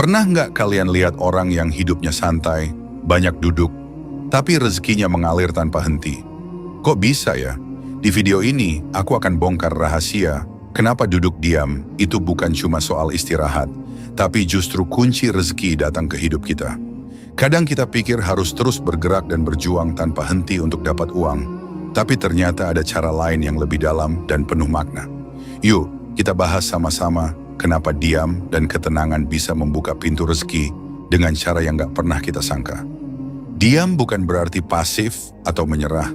Pernah nggak kalian lihat orang yang hidupnya santai, banyak duduk, tapi rezekinya mengalir tanpa henti? Kok bisa ya? Di video ini, aku akan bongkar rahasia kenapa duduk diam itu bukan cuma soal istirahat, tapi justru kunci rezeki datang ke hidup kita. Kadang kita pikir harus terus bergerak dan berjuang tanpa henti untuk dapat uang, tapi ternyata ada cara lain yang lebih dalam dan penuh makna. Yuk, kita bahas sama-sama kenapa diam dan ketenangan bisa membuka pintu rezeki dengan cara yang gak pernah kita sangka. Diam bukan berarti pasif atau menyerah.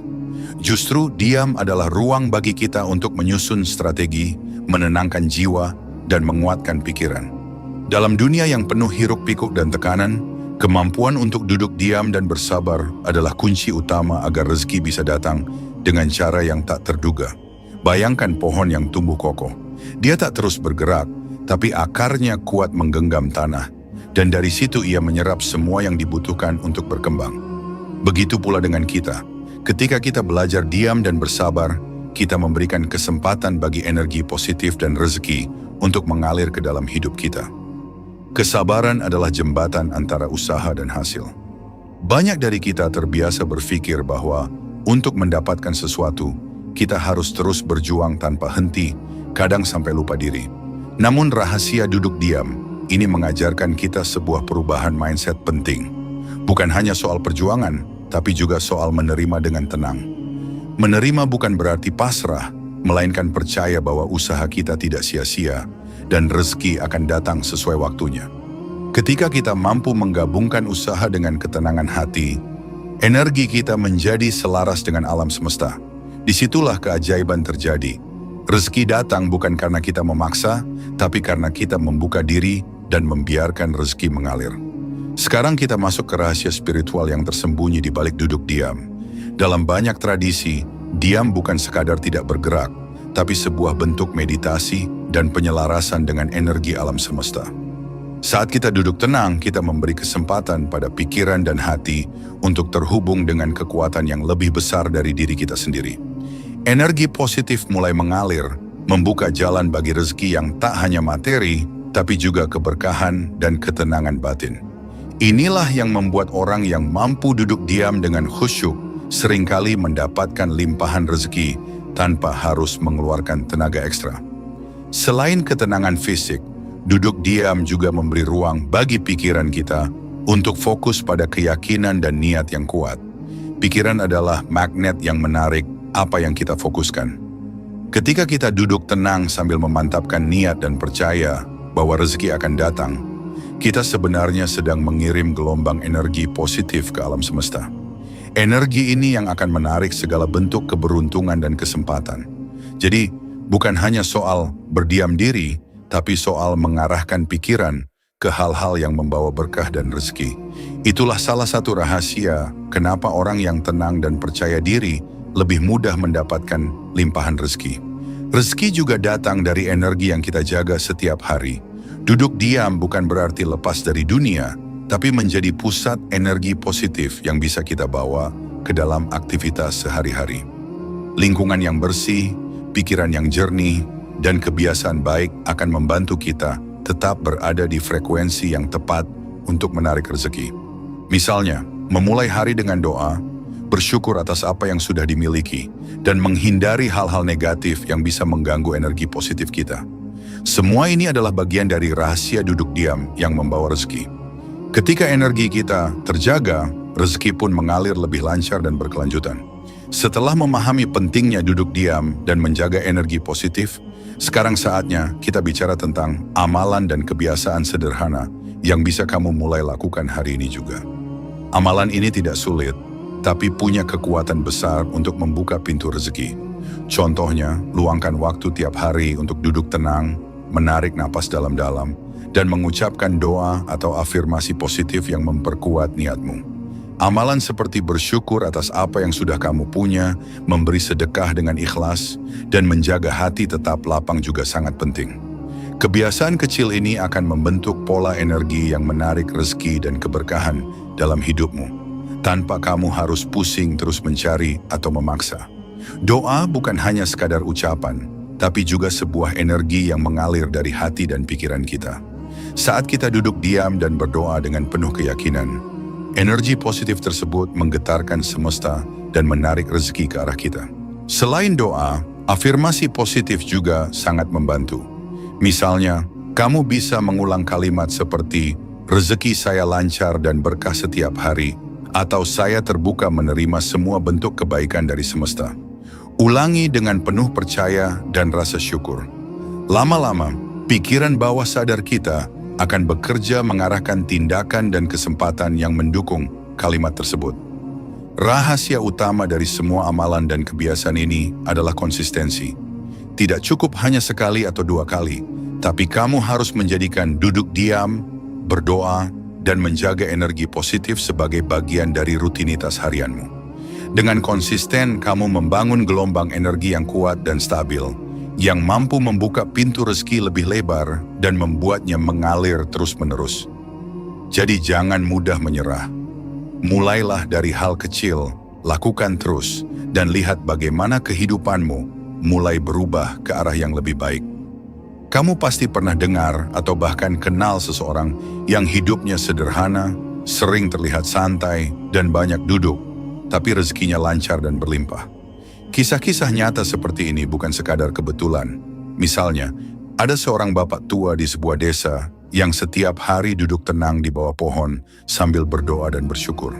Justru diam adalah ruang bagi kita untuk menyusun strategi, menenangkan jiwa, dan menguatkan pikiran. Dalam dunia yang penuh hiruk-pikuk dan tekanan, kemampuan untuk duduk diam dan bersabar adalah kunci utama agar rezeki bisa datang dengan cara yang tak terduga. Bayangkan pohon yang tumbuh kokoh. Dia tak terus bergerak, tapi akarnya kuat menggenggam tanah, dan dari situ ia menyerap semua yang dibutuhkan untuk berkembang. Begitu pula dengan kita. Ketika kita belajar diam dan bersabar, kita memberikan kesempatan bagi energi positif dan rezeki untuk mengalir ke dalam hidup kita. Kesabaran adalah jembatan antara usaha dan hasil. Banyak dari kita terbiasa berpikir bahwa untuk mendapatkan sesuatu, kita harus terus berjuang tanpa henti, kadang sampai lupa diri. Namun rahasia duduk diam ini mengajarkan kita sebuah perubahan mindset penting. Bukan hanya soal perjuangan, tapi juga soal menerima dengan tenang. Menerima bukan berarti pasrah, melainkan percaya bahwa usaha kita tidak sia-sia dan rezeki akan datang sesuai waktunya. Ketika kita mampu menggabungkan usaha dengan ketenangan hati, energi kita menjadi selaras dengan alam semesta. Disitulah keajaiban terjadi. Rezeki datang bukan karena kita memaksa, tapi karena kita membuka diri dan membiarkan rezeki mengalir. Sekarang kita masuk ke rahasia spiritual yang tersembunyi di balik duduk diam. Dalam banyak tradisi, diam bukan sekadar tidak bergerak, tapi sebuah bentuk meditasi dan penyelarasan dengan energi alam semesta. Saat kita duduk tenang, kita memberi kesempatan pada pikiran dan hati untuk terhubung dengan kekuatan yang lebih besar dari diri kita sendiri. Energi positif mulai mengalir, membuka jalan bagi rezeki yang tak hanya materi, tapi juga keberkahan dan ketenangan batin. Inilah yang membuat orang yang mampu duduk diam dengan khusyuk seringkali mendapatkan limpahan rezeki tanpa harus mengeluarkan tenaga ekstra. Selain ketenangan fisik, duduk diam juga memberi ruang bagi pikiran kita untuk fokus pada keyakinan dan niat yang kuat. Pikiran adalah magnet yang menarik apa yang kita fokuskan. Ketika kita duduk tenang sambil memantapkan niat dan percaya bahwa rezeki akan datang, kita sebenarnya sedang mengirim gelombang energi positif ke alam semesta. Energi ini yang akan menarik segala bentuk keberuntungan dan kesempatan. Jadi, bukan hanya soal berdiam diri, tapi soal mengarahkan pikiran ke hal-hal yang membawa berkah dan rezeki. Itulah salah satu rahasia kenapa orang yang tenang dan percaya diri lebih mudah mendapatkan limpahan rezeki. Rezeki juga datang dari energi yang kita jaga setiap hari. Duduk diam bukan berarti lepas dari dunia, tapi menjadi pusat energi positif yang bisa kita bawa ke dalam aktivitas sehari-hari. Lingkungan yang bersih, pikiran yang jernih, dan kebiasaan baik akan membantu kita tetap berada di frekuensi yang tepat untuk menarik rezeki. Misalnya, memulai hari dengan doa, bersyukur atas apa yang sudah dimiliki, dan menghindari hal-hal negatif yang bisa mengganggu energi positif kita. Semua ini adalah bagian dari rahasia duduk diam yang membawa rezeki. Ketika energi kita terjaga, rezeki pun mengalir lebih lancar dan berkelanjutan. Setelah memahami pentingnya duduk diam dan menjaga energi positif, sekarang saatnya kita bicara tentang amalan dan kebiasaan sederhana yang bisa kamu mulai lakukan hari ini juga. Amalan ini tidak sulit, tapi punya kekuatan besar untuk membuka pintu rezeki. Contohnya, luangkan waktu tiap hari untuk duduk tenang, menarik napas dalam-dalam, dan mengucapkan doa atau afirmasi positif yang memperkuat niatmu. Amalan seperti bersyukur atas apa yang sudah kamu punya, memberi sedekah dengan ikhlas, dan menjaga hati tetap lapang juga sangat penting. Kebiasaan kecil ini akan membentuk pola energi yang menarik rezeki dan keberkahan dalam hidupmu, tanpa kamu harus pusing terus mencari atau memaksa. Doa bukan hanya sekadar ucapan, tapi juga sebuah energi yang mengalir dari hati dan pikiran kita. Saat kita duduk diam dan berdoa dengan penuh keyakinan, energi positif tersebut menggetarkan semesta dan menarik rezeki ke arah kita. Selain doa, afirmasi positif juga sangat membantu. Misalnya, kamu bisa mengulang kalimat seperti, rezeki saya lancar dan berkah setiap hari, atau saya terbuka menerima semua bentuk kebaikan dari semesta. Ulangi dengan penuh percaya dan rasa syukur. Lama-lama, pikiran bawah sadar kita akan bekerja mengarahkan tindakan dan kesempatan yang mendukung kalimat tersebut. Rahasia utama dari semua amalan dan kebiasaan ini adalah konsistensi. Tidak cukup hanya sekali atau 2 kali, tapi kamu harus menjadikan duduk diam, berdoa, dan menjaga energi positif sebagai bagian dari rutinitas harianmu. Dengan konsisten, kamu membangun gelombang energi yang kuat dan stabil, yang mampu membuka pintu rezeki lebih lebar dan membuatnya mengalir terus-menerus. Jadi jangan mudah menyerah. Mulailah dari hal kecil, lakukan terus, dan lihat bagaimana kehidupanmu mulai berubah ke arah yang lebih baik. Kamu pasti pernah dengar atau bahkan kenal seseorang yang hidupnya sederhana, sering terlihat santai, dan banyak duduk, tapi rezekinya lancar dan berlimpah. Kisah-kisah nyata seperti ini bukan sekadar kebetulan. Misalnya, ada seorang bapak tua di sebuah desa yang setiap hari duduk tenang di bawah pohon sambil berdoa dan bersyukur.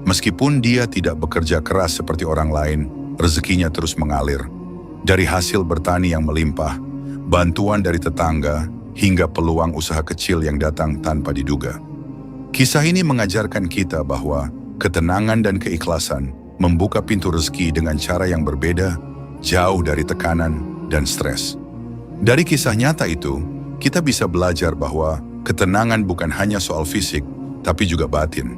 Meskipun dia tidak bekerja keras seperti orang lain, rezekinya terus mengalir. Dari hasil bertani yang melimpah, bantuan dari tetangga, hingga peluang usaha kecil yang datang tanpa diduga. Kisah ini mengajarkan kita bahwa ketenangan dan keikhlasan membuka pintu rezeki dengan cara yang berbeda, jauh dari tekanan dan stres. Dari kisah nyata itu, kita bisa belajar bahwa ketenangan bukan hanya soal fisik, tapi juga batin.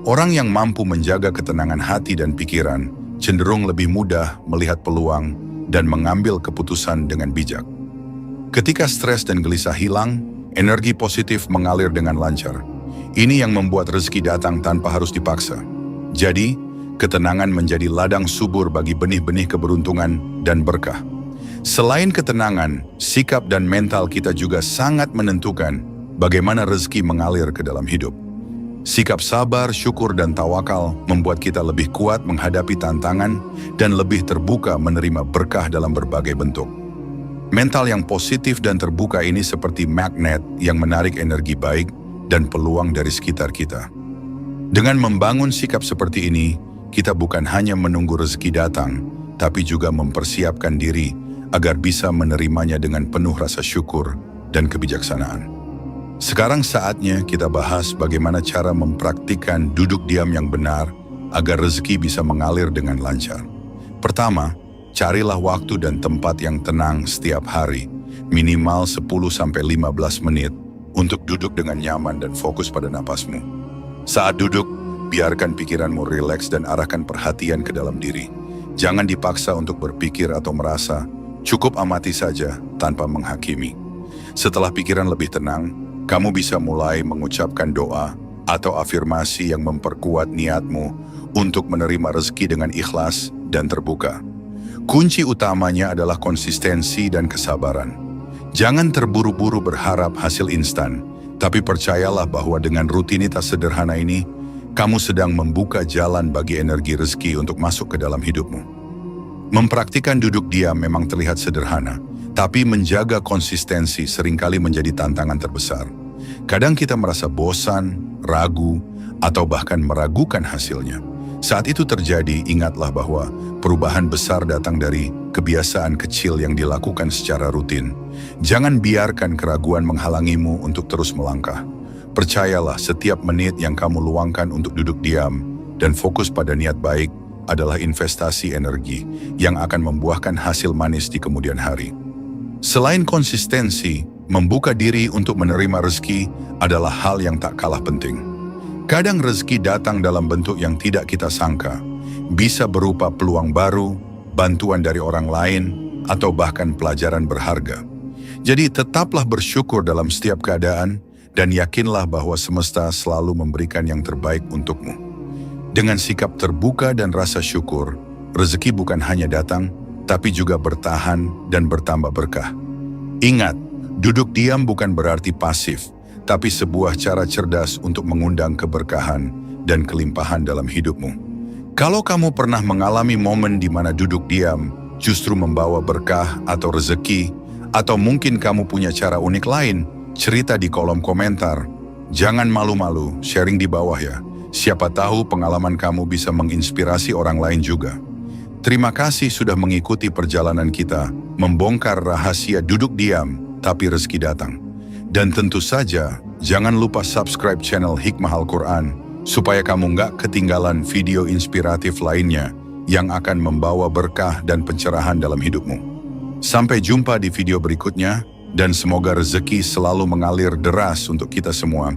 Orang yang mampu menjaga ketenangan hati dan pikiran cenderung lebih mudah melihat peluang dan mengambil keputusan dengan bijak. Ketika stres dan gelisah hilang, energi positif mengalir dengan lancar. Ini yang membuat rezeki datang tanpa harus dipaksa. Jadi, ketenangan menjadi ladang subur bagi benih-benih keberuntungan dan berkah. Selain ketenangan, sikap dan mental kita juga sangat menentukan bagaimana rezeki mengalir ke dalam hidup. Sikap sabar, syukur, dan tawakal membuat kita lebih kuat menghadapi tantangan dan lebih terbuka menerima berkah dalam berbagai bentuk. Mental yang positif dan terbuka ini seperti magnet yang menarik energi baik dan peluang dari sekitar kita. Dengan membangun sikap seperti ini, kita bukan hanya menunggu rezeki datang, tapi juga mempersiapkan diri agar bisa menerimanya dengan penuh rasa syukur dan kebijaksanaan. Sekarang saatnya kita bahas bagaimana cara mempraktikkan duduk diam yang benar agar rezeki bisa mengalir dengan lancar. Pertama, carilah waktu dan tempat yang tenang setiap hari, minimal 10-15 menit untuk duduk dengan nyaman dan fokus pada napasmu. Saat duduk, biarkan pikiranmu rileks dan arahkan perhatian ke dalam diri. Jangan dipaksa untuk berpikir atau merasa, cukup amati saja tanpa menghakimi. Setelah pikiran lebih tenang, kamu bisa mulai mengucapkan doa atau afirmasi yang memperkuat niatmu untuk menerima rezeki dengan ikhlas dan terbuka. Kunci utamanya adalah konsistensi dan kesabaran. Jangan terburu-buru berharap hasil instan, tapi percayalah bahwa dengan rutinitas sederhana ini, kamu sedang membuka jalan bagi energi rezeki untuk masuk ke dalam hidupmu. Mempraktikkan duduk diam memang terlihat sederhana, tapi menjaga konsistensi seringkali menjadi tantangan terbesar. Kadang kita merasa bosan, ragu, atau bahkan meragukan hasilnya. Saat itu terjadi, ingatlah bahwa perubahan besar datang dari kebiasaan kecil yang dilakukan secara rutin. Jangan biarkan keraguan menghalangimu untuk terus melangkah. Percayalah, setiap menit yang kamu luangkan untuk duduk diam dan fokus pada niat baik adalah investasi energi yang akan membuahkan hasil manis di kemudian hari. Selain konsistensi, membuka diri untuk menerima rezeki adalah hal yang tak kalah penting. Kadang rezeki datang dalam bentuk yang tidak kita sangka, bisa berupa peluang baru, bantuan dari orang lain, atau bahkan pelajaran berharga. Jadi tetaplah bersyukur dalam setiap keadaan, dan yakinlah bahwa semesta selalu memberikan yang terbaik untukmu. Dengan sikap terbuka dan rasa syukur, rezeki bukan hanya datang, tapi juga bertahan dan bertambah berkah. Ingat, Duduk diam bukan berarti pasif, tapi sebuah cara cerdas untuk mengundang keberkahan dan kelimpahan dalam hidupmu. Kalau kamu pernah mengalami momen di mana duduk diam justru membawa berkah atau rezeki, atau mungkin kamu punya cara unik lain, cerita di kolom komentar. Jangan malu-malu, sharing di bawah ya. Siapa tahu pengalaman kamu bisa menginspirasi orang lain juga. Terima kasih sudah mengikuti perjalanan kita, membongkar rahasia duduk diam, tapi rezeki datang. Dan tentu saja, jangan lupa subscribe channel Hikmah Al-Quran, supaya kamu nggak ketinggalan video inspiratif lainnya yang akan membawa berkah dan pencerahan dalam hidupmu. Sampai jumpa di video berikutnya, dan semoga rezeki selalu mengalir deras untuk kita semua.